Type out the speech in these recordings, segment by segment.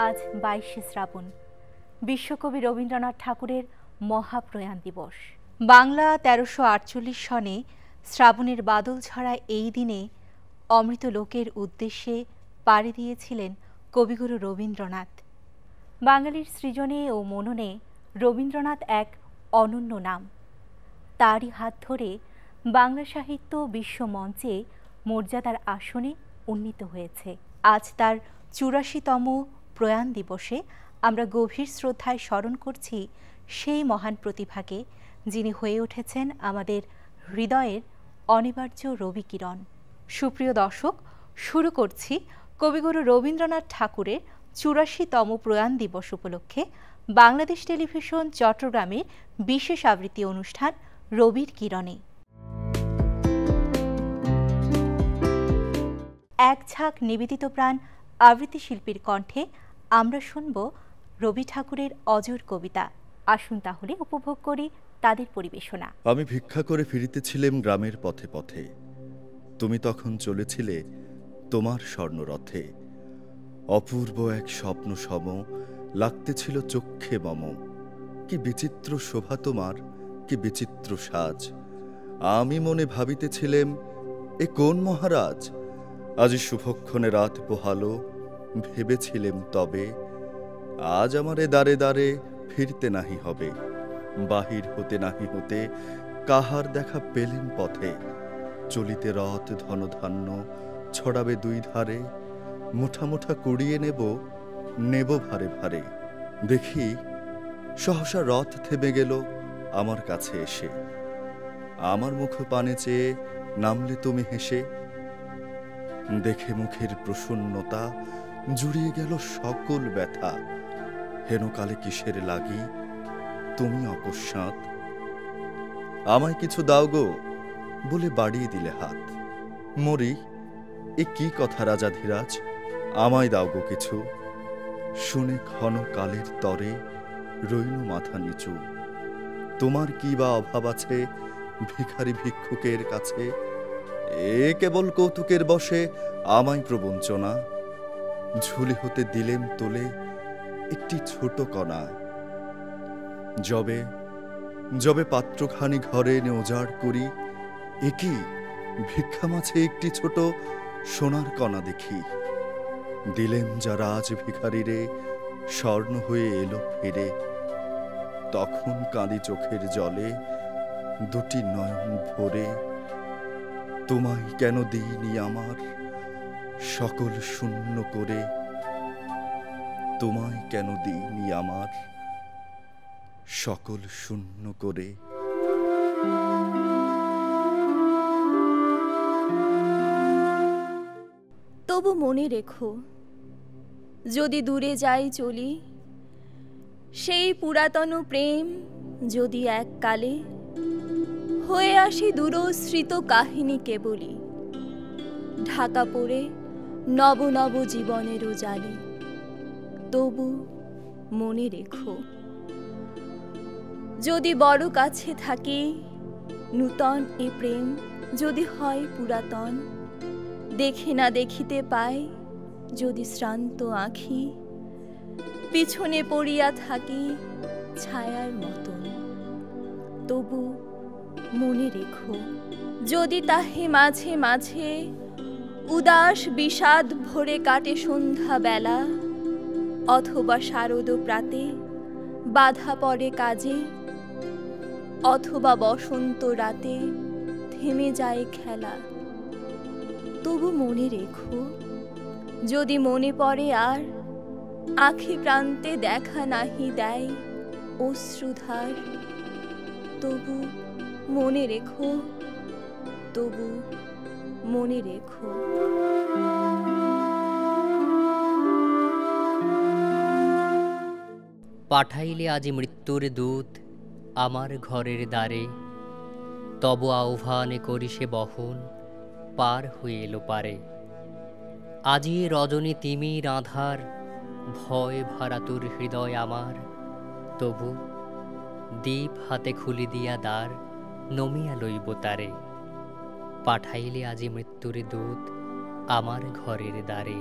আজ 22শে শ্রাবণ, বিশ্বকবি রবীন্দ্রনাথ ঠাকুরের মহাপ্রয়াণ দিবস। বাংলা ১৩৪৮ সনে শ্রাবণের বাদল ছড়া এই দিনে অমৃত লোকের উদ্দেশ্যে পাড়ি দিয়েছিলেন কবিগুরু রবীন্দ্রনাথ। বাঙালির সৃজনে ও মননে রবীন্দ্রনাথ এক অনন্য নাম। তারই হাত ধরে বাংলা সাহিত্য বিশ্বমঞ্চে মর্যাদার আসনে উন্নীত হয়েছে। আজ তার ৮৪তম প্রয়াণ দিবসে আমরা গভীর শ্রদ্ধায় স্মরণ করছি সেই মহান প্রতিভাকে, যিনি হয়ে উঠেছেন আমাদের হৃদয়ের অনিবার্য রবিকিরণ। সুপ্রিয় দর্শক, শুরু করছি কবিগুরু রবীন্দ্রনাথ ঠাকুরের ৮৪তম প্রয়াণ দিবস উপলক্ষে বাংলাদেশ টেলিভিশন চট্টগ্রামের বিশেষ আবৃত্তি অনুষ্ঠান রবির কিরণে। এক ঝাঁক নিবেদিত প্রাণ আবৃত্তি শিল্পীর কণ্ঠে আমরা শুনব রবি ঠাকুরের অজর কবিতা। আসুন তাহলে উপভোগ করি তাদের পরিবেশনা। আমি ভিক্ষা করে ফিরিতেছিলাম গ্রামের পথে পথে, তুমি তখন চলেছিলে তোমার স্বর্ণরথে। অপূর্ব এক স্বপ্ন সম লাগতেছিল চক্ষে মম। কি বিচিত্র শোভা তোমার, কি বিচিত্র সাজ। আমি মনে ভাবিতেছিলাম, এ কোন মহারাজ। আজি শুভক্ষণে রাত পোহালো, ভেবেছিলেম তবে আজ আমারে দ্বারে দ্বারে ফিরতে নাহি হবে। বাহির হতে নাহি হতে কাহার দেখা পেলেন পথে। চলিতে রথ ধনধান্য ছড়াবে দুই ধারে। মুঠা মুঠা কুড়িয়ে নেব, নেব ভারে ভারে। দেখি সহসা রথ থেমে গেল আমার কাছে এসে। আমার মুখ পানে চেয়ে নামলে তুমি হেসে। দেখে মুখের প্রসন্নতা জুড়িয়ে গেল সকল ব্যথা। হেনকালে কিসের লাগি তুমি অকস্মাৎ। আমায় কিছু দাও গো বলে বাড়িয়ে দিলে হাত। মরি, এ কি কথা রাজাধিরাজ, আমায় দাও গো কিছু। শুনে ক্ষণ কালের তরে রইল মাথা নিচু। তোমার কি বা অভাব আছে ভিখারি ভিক্ষুকের কাছে। এ কেবল কৌতুকের বসে আমায় প্রবঞ্চনা। ঝুলি হতে দিলেম তোলে একটি ছোট কণা। যবে যবে পাত্রখানি ঘরে এনে উজাড় করি, একই ভিক্ষা মাঝে একটি ছোট সোনার কণা দেখি। দিলেম যারা আজ ভিখারিরে, স্বর্ণ হয়ে এলো ফিরে। তখন কাঁদি চোখের জলে দুটি নয়ন ভরে। তোমায় কেন দিইনি আমার সকল শূন্য করে। তোমায় কেন দিইনি আমার সকল শূন্য করে। তবু মনে রেখো, যদি দূরে যাই চলি, সেই পুরাতন প্রেম যদি এককালে হয়ে আসি দূরস্মৃত কাহিনী কেবলি। ঢাকা পড়ে নব নব জীবনেরও জালে। তবু মনে রেখো, যদি বড় কাছে থাকি নূতন এ প্রেম যদি হয় পুরাতন। দেখে না দেখিতে পাই যদি শ্রান্ত আঁখি, পিছনে পড়িয়া থাকি ছায়ার মতন। তবু মনে রেখো, যদি তাহে মাঝে মাঝে উদাস বিষাদ ভরে কাটে সন্ধ্যা বেলা, অথবা শারদ প্রাতে বাধা পড়ে কাজে, অথবা বসন্ত রাতে থেমে যায় খেলা। তবু মনে রেখো, যদি মনে পড়ে আর আখি প্রান্তে দেখা নাহি দেয় অশ্রুধার। তবু মনে রেখো, তবু মনে রেখো। পাঠাইলে আজি মৃত্যুর দূত আমার ঘরের দ্বারে। তব আহ্বানে করি সে বহন পার হয়ে এলো পারে। আজি রজনী তিমির আঁধার ভয় ভরা তোর হৃদয় আমার। তবু দীপ হাতে খুলি দিয়া দ্বার নমিয়া লইব তারে। পাঠাইলে আজি মৃত্যুর দূত আমার ঘরের দ্বারে।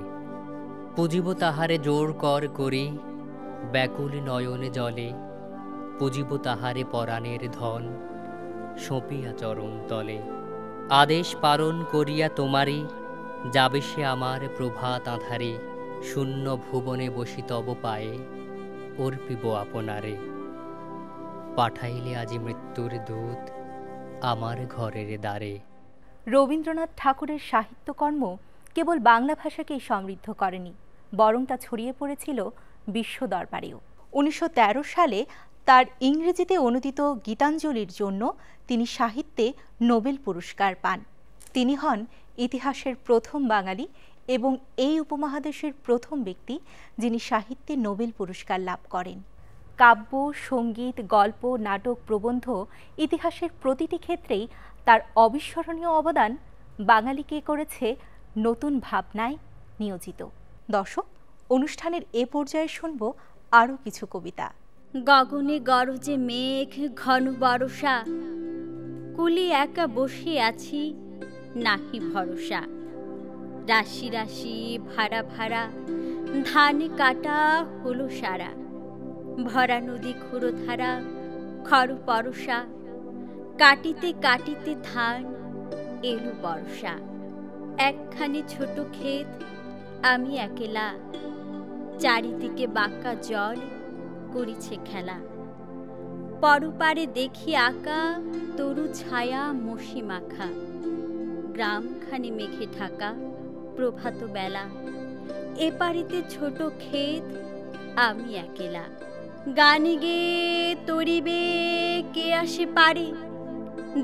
পুজিব তাহারে জোর কর করি, ব্যাকুল নয়নে জলে, পুজিব তাহারে পরাণের ধন, সঁপিয়া চরণ তলে। আদেশ পালন করিয়া তোমারি, যাবে সে আমার প্রভাত আঁধারে, শূন্য ভুবনে বসি তব পায়ে, অর্পিব আপনারে। পাঠাইলে আজি মৃত্যুর দূত, আমার ঘরের দ্বারে। রবীন্দ্রনাথ ঠাকুরের সাহিত্যকর্ম কেবল বাংলা ভাষাকেই সমৃদ্ধ করেনি, বরং তা ছড়িয়ে পড়েছিল বিশ্ব দরবারেও। 1913 সালে তার ইংরেজিতে অনুদিত গীতাঞ্জলির জন্য তিনি সাহিত্যে নোবেল পুরস্কার পান। তিনি হন ইতিহাসের প্রথম বাঙালি এবং এই উপমহাদেশের প্রথম ব্যক্তি যিনি সাহিত্যে নোবেল পুরস্কার লাভ করেন। কাব্য, সঙ্গীত, গল্প, নাটক, প্রবন্ধ ইতিহাসের প্রতিটি ক্ষেত্রেই তার অবিস্মরণীয় অবদান বাঙালিকে করেছে নতুন ভাবনায় নিয়োজিত। দর্শক, অনুষ্ঠানের এ পর্যায়ে শুনব আরও কিছু কবিতা। গগনে গরজে মেঘ ঘন বরষা, কুলি একা বসে আছি নাহি ভরসা। রাশি রাশি ভাড়া ভাড়া ধান কাটা হলো সারা, ভরা নদী ক্ষুরধারা খর পরশা। কাটিতে কাটিতে ধান এলো বর্ষা, একখানি ছোট ক্ষেত আমি একেলা, চারিদিকে বাঁকা জল করিছে খেলা। পরপারে দেখি আঁকা তরু ছায়া মশি মাখা, গ্রামখানি মেঘে ঢাকা প্রভাত বেলা। এপারিতে ছোট ক্ষেত আমি একেলা, গানে গে তরিবে কে আসে পারে,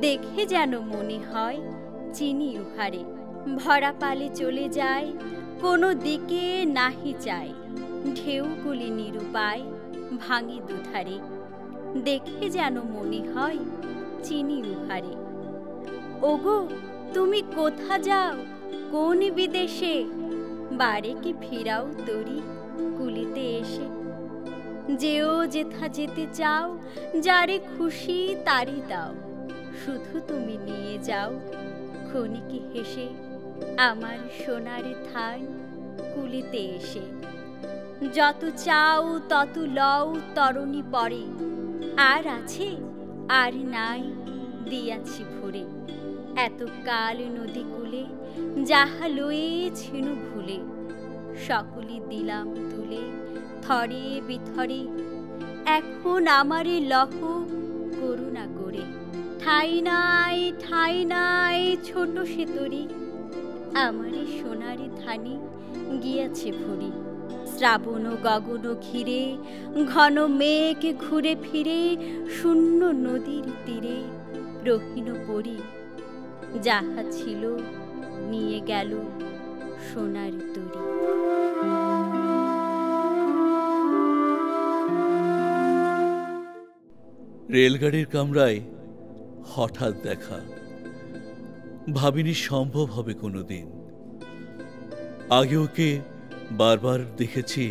দেখে যেন মনে হয় চিনি উহারে। ভরা পালে চলে যায় কোনো দিকে নাহি চায়, ঢেউগুলি নিরুপায় ভাঙে দুধারে, দেখে যেন মনে হয় চিনি উহারে। ওগো তুমি কোথা যাও কোন বিদেশে, বারে কি ফিরাও তরি কুলিতে এসে। যেও যেথা যেতে চাও, যারে খুশি তারি দাও, শুধু তুমি নিয়ে যাও ক্ষণিকে হেসে, আমার সোনার থান কুলিতে এসে। যত চাও তত লও তরণী পরে, আর আছে আর নাই দিয়াছি ভরে। এত কাল নদী কূলে যাহা লয়েছিনু ভুলে, সকলি দিলাম তুলে থরে বিথরে। এখন আমারে লহ করুণা করে, ঠাই নাই ছোট সে তরি, আমারে সোনারে ধানে গিয়াছে ভরি। শ্রাবণ গগন ঘিরে ঘন মেঘ ঘুরে ফিরে, শূন্য নদীর তীরে রহিন পরি। যাহা ছিল নিয়ে গেল সোনার তরি। রেলগাড়ির কামরায় হঠাৎ দেখা, ভাবিনি সম্ভব হবে কোনোদিন। আগে ওকে বারবার দেখেছি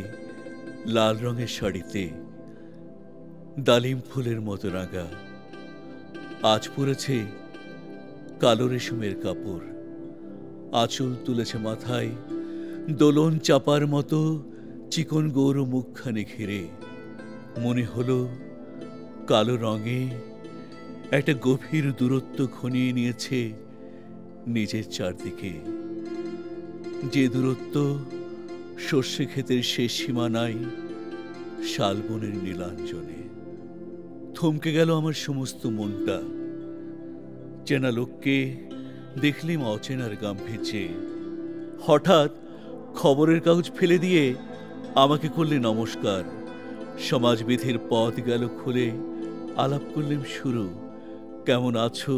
লাল রঙের শাড়িতে, ডালিম ফুলের মতো রাঙা। আজ পরেছে কালো রেশমের কাপড়, আঁচল তুলেছে মাথায়, দোলন চাপার মতো চিকন গৌর মুখখানে ঘিরে। মনে হলো কালো রঙে একটা গভীর দূরত্ব ঘনিয়ে নিয়েছে নিজের চারদিকে, যে দূরত্ব সর্ষে ক্ষেতের শেষ সীমানায় শালবনের নীলাঞ্জনে। থমকে গেল আমার সমস্ত মনটা। চেনা লোককে দেখলাম অচেনার গাম্ভীর্যে। হঠাৎ খবরের কাগজ ফেলে দিয়ে আমাকে করলে নমস্কার। সমাজবিধির পথ গেল খুলে, আলাপ করলেন শুরু, কেমন আছো,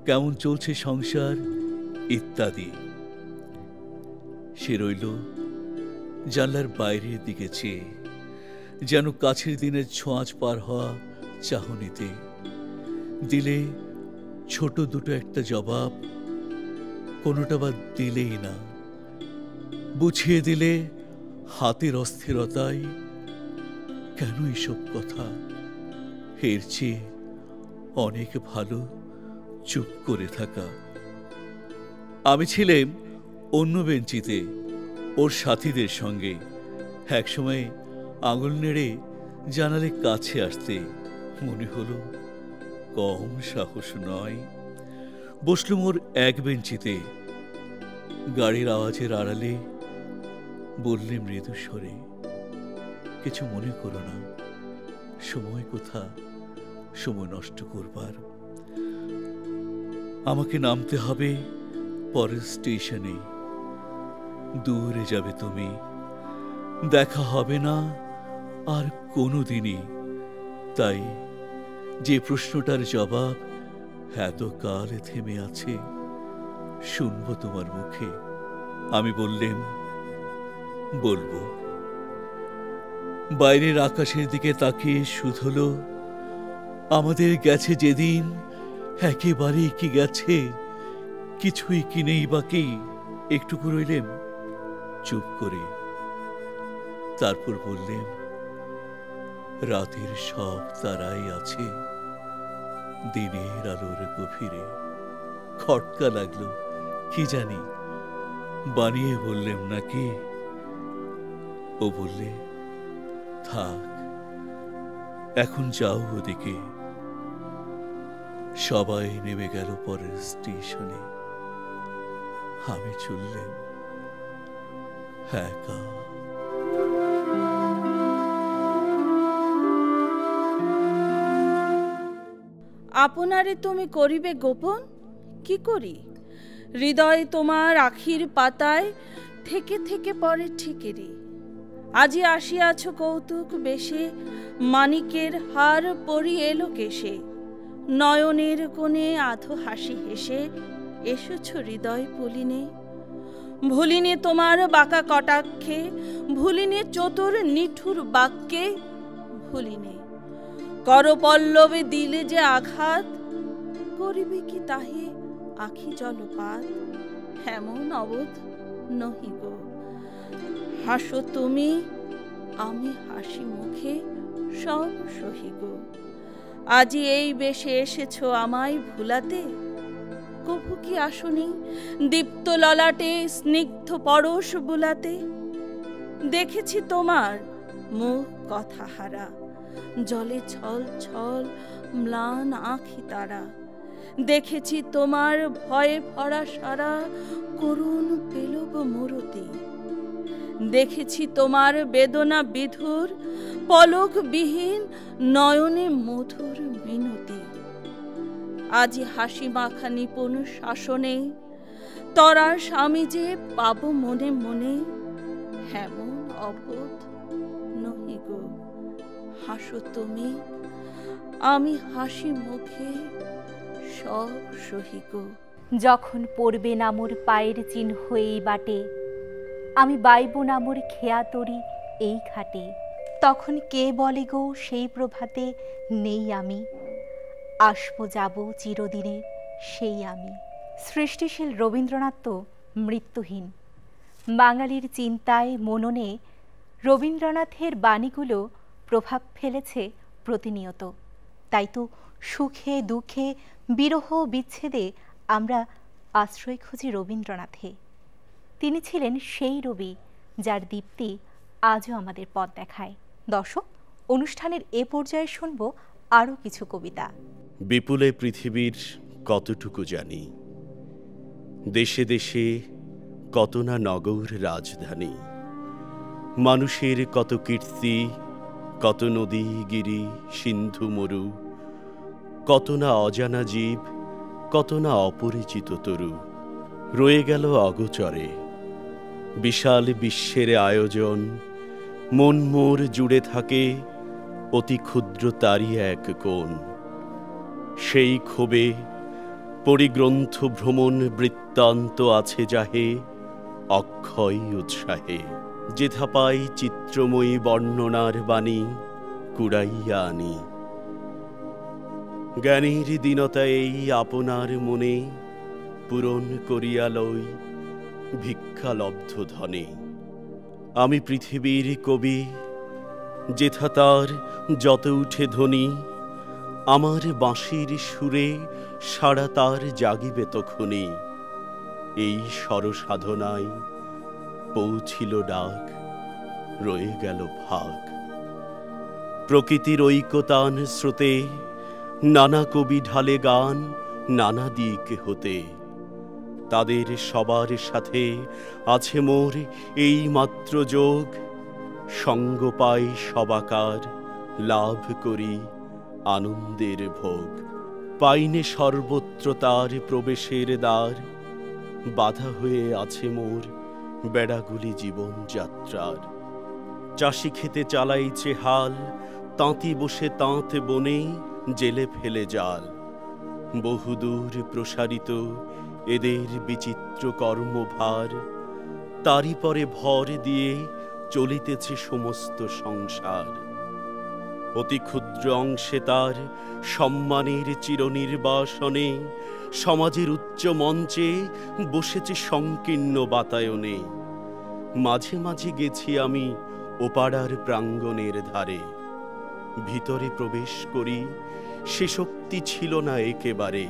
কেমন চলছে সংসার ইত্যাদি। সে রইল জানলার বাইরের দিকে চেয়ে, যেন কাছের দিনের ছোঁয়াচ পার হওয়া চাহনিতে। দিলে ছোট দুটো একটা জবাব, কোনোটা বা দিলেই না। বুঝিয়ে দিলে হাতের অস্থিরতায়, কেন এসব কথা, এর চেয়ে অনেক ভালো চুপ করে থাকা। আমি ছিলাম অন্য বেঞ্চিতে, ওর সাথীদের সঙ্গে। একসময় আঙুল নেড়ে জানালে কাছে আসতে, মনে হলো কম সাহস নয়। বসলুম ওর এক বেঞ্চিতে। গাড়ির আওয়াজের আড়ালে বললে মৃদু স্বরে, কিছু মনে করো না, সময় কোথা সময় নষ্ট করবার। আমাকে নামতে হবে পরের স্টেশনে। দূরে যাবে তুমি, দেখা হবে না আর কোনোদিনই। তাই যে প্রশ্নটার জবাব এতকাল থেমে আছে, শুনবো তোমার মুখে। আমি বললেম, বলবো। বাইরের আকাশের দিকে তাকিয়ে শুধলো, আমাদের গেছে যেদিন একেবারেই কি গেছে, কিছুই কি নেই বাকি। একটুকু রইলেম চুপ করে, তারপর বললেম, রাতের সব তারাই আছে দিনের আলোর গভীরে। খটকা লাগলো, কি জানি বানিয়ে বললেম নাকি। ও বললে, থাক, এখন যাও ওদিকে। সবাই নেমে গেল পরের স্টেশনে, আমি চললেম একা। আপনারে তুমি করিবে গোপন, কি করি? হৃদয় তোমার আখির পাতায় থেকে থেকে পরে ঠিকেরি। আজি আসিয়াছ কৌতুক বেশে, মানিকের হার পরি এলো কেশে। নয়নের কোণে আধো হাসি হেসে এসেছ হৃদয় পুলিনে। ভুলিনে তোমার বাঁকা কটাক্ষে, ভুলিনে চতুর নিঠুর বাক্যে, ভুলিনে করপল্লবে দিলে যে আঘাত, করিবে কি তাহে আখি জলপাত। এমন অবোধ নহি গো, হাসো তুমি, আমি হাসি মুখে সব সহি গো। আজি এই বেশে এসেছ আমায় ভুলাতে, কভু কি আসনি দীপ্ত ললাটে স্নিগ্ধ পরশ বুলাতে। দেখেছি তোমার মুখ কথা হারা, জলে ছল ছল ম্লান আঁখি তারা। দেখেছি তোমার ভয়ে ভরা সারা করুণ পেলব মূরতি। দেখেছি তোমার বেদনা বিধুর পলক বিহীন নয়নে মধুর মিনতি। আজি হাসি মাখা নিপুণ শাসনে, তরার স্বামী যে পাব মনে মনে। হেমন অবোধ নহি গো, হাসো তুমি, আমি হাসি মুখে সব সহি গো। যখন পড়বে নামোর পায়ের চিহ্ন এই বাটে, আমি বাইব নামোর খেয়া তরি এই ঘাটে। তখন কে বলে গো সেই প্রভাতে নেই আমি, আসবো যাব চিরদিনের সেই আমি। সৃষ্টিশীল রবীন্দ্রনাথ তো মৃত্যুহীন। বাঙালির চিন্তায় মননে রবীন্দ্রনাথের বাণীগুলো প্রভাব ফেলেছে প্রতিনিয়ত। তাই তো সুখে দুঃখে বিরহ বিচ্ছেদে আমরা আশ্রয় খুঁজি রবীন্দ্রনাথে। তিনি ছিলেন সেই রবি যার দীপ্তি আজও আমাদের পথ দেখায়। দর্শক, অনুষ্ঠানের এ পর্যায়ে শুনব আরও কিছু কবিতা। বিপুলে পৃথিবীর কতটুকু জানি, দেশে দেশে কত না নগর রাজধানী। মানুষের কত কীর্তি, কত নদী গিরি সিন্ধু মরু, কত না অজানা জীব, কত না অপরিচিত তরু। রয়ে গেল অগোচরে বিশাল বিশ্বের আয়োজন, মন মোর জুড়ে থাকে অতি ক্ষুদ্র তারই এক কোণ। সেই ক্ষোভে পরিগ্রন্থ ভ্রমণ বৃত্তান্ত আছে যাহে অক্ষয় উৎসাহে। যেথা পাই চিত্রময়ী বর্ণনার বাণী কুড়াইয়া আনি। জ্ঞানীর দীনতা এই আপনার মনে পূরণ করিয়া লই ভিক্ষালব্ধ ধনে। আমি পৃথিবীর কবি, যেথা তার যত উঠে ধ্বনি, আমার বাঁশির সুরে সারা তার জাগিবে তখনই। এই স্বরসাধনায় পৌঁছিল ডাক, রয়ে গেল ভাগ। প্রকৃতির ঐকতান স্রোতে নানা কবি ঢালে গান নানা দিক হতে। তাদের সবার সাথে আছে মোর এই মাত্র যোগ, সঙ্গ পাই সবাকার, লাভ করি আনন্দের ভোগ। পাইনে সর্বত্র তার প্রবেশের দ্বার, বাধা হয়ে আছে মোর বেড়াগুলি জীবনযাত্রার। চাষি খেতে চালাইছে হাল, তাঁতি বসে তাঁত বনে জেলে ফেলে জাল। বহুদূর প্রসারিত এদের বিচিত্র কর্মভার, তারই পরে ভর দিয়ে চলিতেছে সমস্ত সংসার। অতি ক্ষুদ্র অংশে তার সম্মানের চিরনির্বাসনে, সমাজের উচ্চ মঞ্চে বসেছে সংকীর্ণ বাতায়নে। মাঝে মাঝে গেছি আমি ওপাড়ার প্রাঙ্গণের ধারে, ভিতরে প্রবেশ করি সে শক্তি ছিল না একেবারে।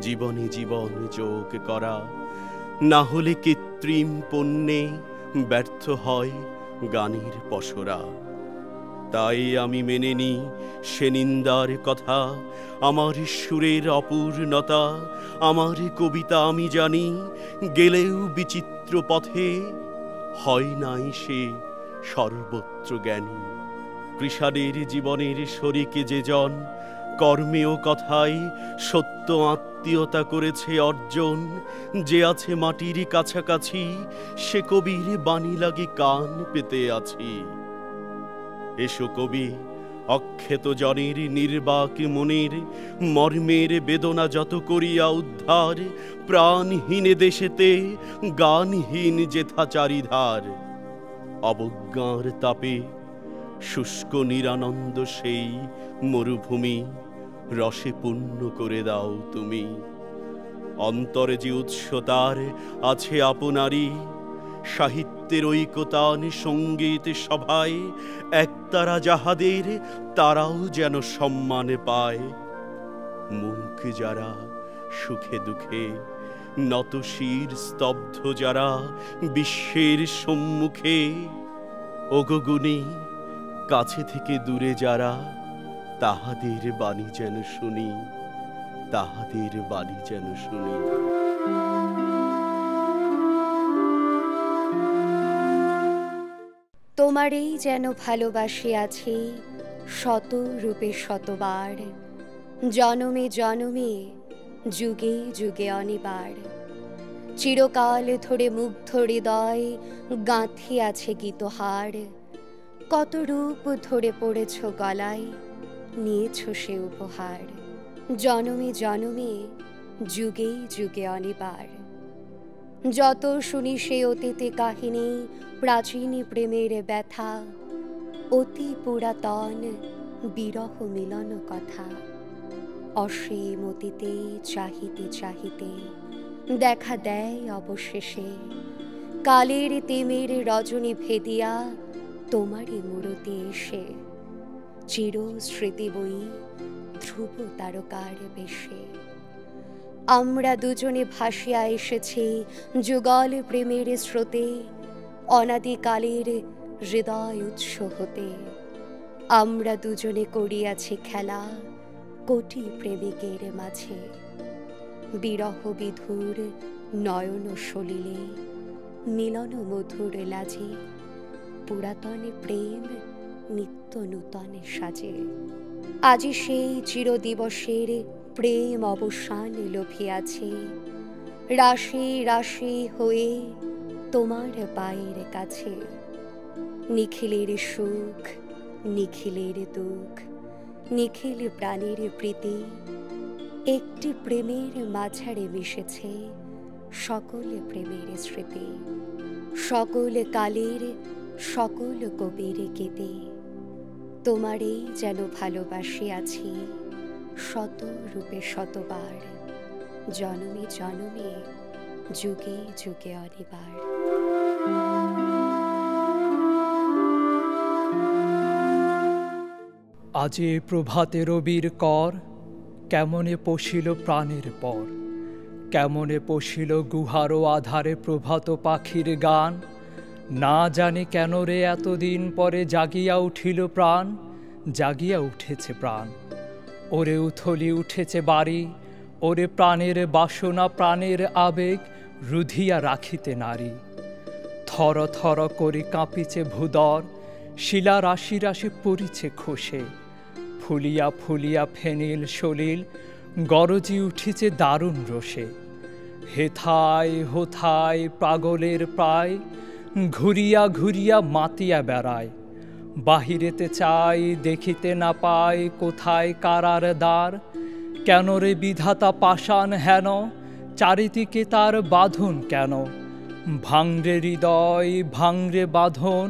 জীবনে জীবন যোগ করা, না হলে কৃত্রিম পণ্যে ব্যর্থ হয় গানের পসরা। তাই আমি মেনে নিই সে নিন্দার কথা, আমার সুরের অপূর্ণতা, আমার কবিতা আমি জানি গেলেও বিচিত্র পথে, হয় নাই সে সর্বত্র জ্ঞানী। কৃষাণের জীবনের শরিকে যে জন, কর্মে ও কথায় সত্য আত্মীয়তা করেছে অর্জন। যে আছে মাটির কাছাকাছি, সে কবির বাণী লাগি কান পেতে আছি। এসো কবি, অক্ষেত জনের নির্বাক মনের মর্মের বেদনা যত করিয়া উদ্ধার। প্রাণহীন দেশেতে গানহীন যেথা চারিধার, অবজ্ঞার তাপে শুষ্ক নিরানন্দ সেই মরুভূমি রসে পূর্ণ করে দাও তুমি। অন্তরে যে উৎসতার আছে আপনারই, সাহিত্যের ঐকতান সঙ্গীত সভায় একতারা যাহাদের, তারাও যেন সম্মান পায়। মুখ যারা সুখে দুঃখে নত শির স্তব্ধ যারা বিশ্বের সম্মুখে, ওগো কাছে থেকে দূরে যারা, তাহাদের বাণী যেন শুনি, তাহাদের বাণী যেন শুনি। তোমারেই যেন ভালোবাসি আছি শত রূপে শতবার, জনমে জনমে যুগে যুগে অনিবার। চিরকাল ধরে মুগ্ধ হৃদয় গাঁথি আছে গীতহার, কত রূপ ধরে পড়েছ গলায়, নিয়েছ সে উপহার। জনমে জনমে যুগে যুগে অনিবার। যত শুনি সে অতীতে কাহিনী, প্রাচীন প্রেমের ব্যথা, অতি পুরাতন বিরহ মিলন কথা। অসীম অতীতে চাহিতে চাহিতে দেখা দেয় অবশেষে, কালের তেমের রজনী ভেদিয়া তোমারই মূরতি এসে। চির স্মৃতি বই ধ্রুব তারকার বেশে, আমরা দুজনে ভাসিয়া এসেছি যুগল প্রেমের স্রোতে, অনাদিকালের হৃদয় উৎস হতে। আমরা দুজনে করিয়াছি খেলা কোটি প্রেমিকের মাঝে, বিরহ বিধুর নয়ন সলিলে মিলন মধুর লাজে। পুরাতন প্রেম নিত্য নূতন সাজে। আজি সেই চিরদিবসের প্রেম অবসান লোভিয়াছে, রাশি রাশি হয়ে তোমার পায়ের কাছে। নিখিলের সুখ নিখিলের দুঃখ, নিখিল প্রাণের প্রীতি, একটি প্রেমের মাঝারে মিশেছে সকল প্রেমের স্মৃতি। সকল কালের সকল কবির গীতে, তোমারেই যেন ভালোবাসি আছি শত রূপে শতবার, জনমে জনমে যুগে যুগে অনিবার। আজি প্রভাতে রবির কর, কেমনে পশিল প্রাণের পর। কেমনে পশিল গুহারো আধারে প্রভাত পাখির গান, না জানি কেন রে এতদিন পরে জাগিয়া উঠিল প্রাণ, জাগিয়া উঠেছে প্রাণ। ওরে উথলি উঠেছে বাড়ি, ওরে প্রাণের বাসনা প্রাণের আবেগ রুধিয়া রাখিতে নারী। থর থর করে কাঁপিছে ভূদর, শিলা রাশি রাশি পড়িছে খসে। ফুলিয়া ফুলিয়া ফেনিল সলিল গরজি উঠিছে দারুণ রোষে। হেথায় হোথায় পাগলের প্রায় ঘুরিয়া ঘুরিয়া মাতিয়া বেড়ায়। বাহিরেতে চাই দেখিতে না পায় কোথায় কারার দ্বার। কেন রে বিধাতা পাষাণ হেন, চারিদিকে তার বাঁধন কেন? ভাঙরে হৃদয় ভাঙরে বাঁধন,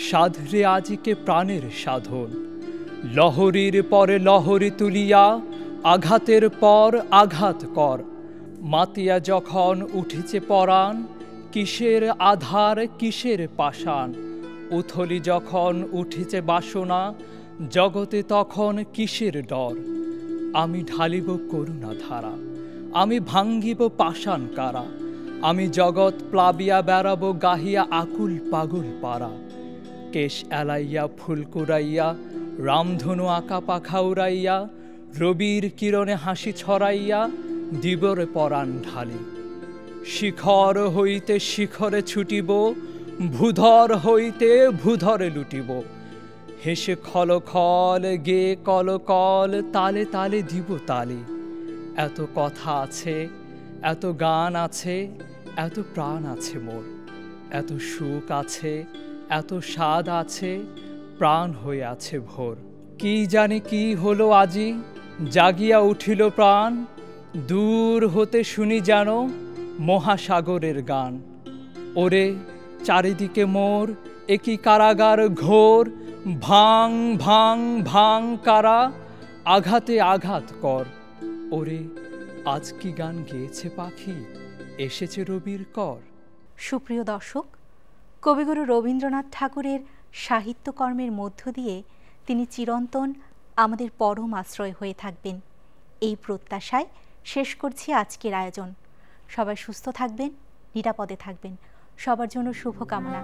সাধরে আজিকে প্রাণের সাধন। লহরীর পরে লহরী তুলিয়া আঘাতের পর আঘাত কর। মাতিয়া যখন উঠেছে পরাণ, কিসের আধার কিসের পাষাণ। উথলি যখন উঠেছে বাসনা, জগতে তখন কিসের ডর। আমি ঢালিব করুণা ধারা, আমি ভাঙ্গিব পাষাণ কারা। আমি জগৎ প্লাবিয়া বেড়াবো গাহিয়া আকুল পাগল পারা। কেশ এলাইয়া ফুল কুড়াইয়া রামধনু আঁকা পাখা উড়াইয়া, রবির কিরণে হাসি ছড়াইয়া দিবরে পরাণ ঢালি। শিখর হইতে শিখরে ছুটিব, ভূধর হইতে ভূধরে লুটিব। হেসে খল খল গে কল কল, তালে তালে দিব তালি। এত কথা আছে, এত গান আছে, এত প্রাণ আছে মোর। এত সুখ আছে, এত স্বাদ আছে, প্রাণ হয়ে আছে ভোর। কি জানি কি হলো আজি, জাগিয়া উঠিল প্রাণ। দূর হতে শুনি যেন মহাসাগরের গান। ওরে চারিদিকে মোর একই কারাগার ঘোর। ভাং ভাং ভাং কারা, আঘাতে আঘাত কর। ওরে আজ কি গান গেয়েছে পাখি, এসেছে রবির কর। সুপ্রিয় দর্শক, কবিগুরু রবীন্দ্রনাথ ঠাকুরের সাহিত্যকর্মের মধ্য দিয়ে তিনি চিরন্তন আমাদের পরম আশ্রয় হয়ে থাকবেন, এই প্রত্যাশায় শেষ করছি আজকের আয়োজন। সবাই সুস্থ থাকবেন, নিরাপদে থাকবেন, সবার জন্য শুভকামনা।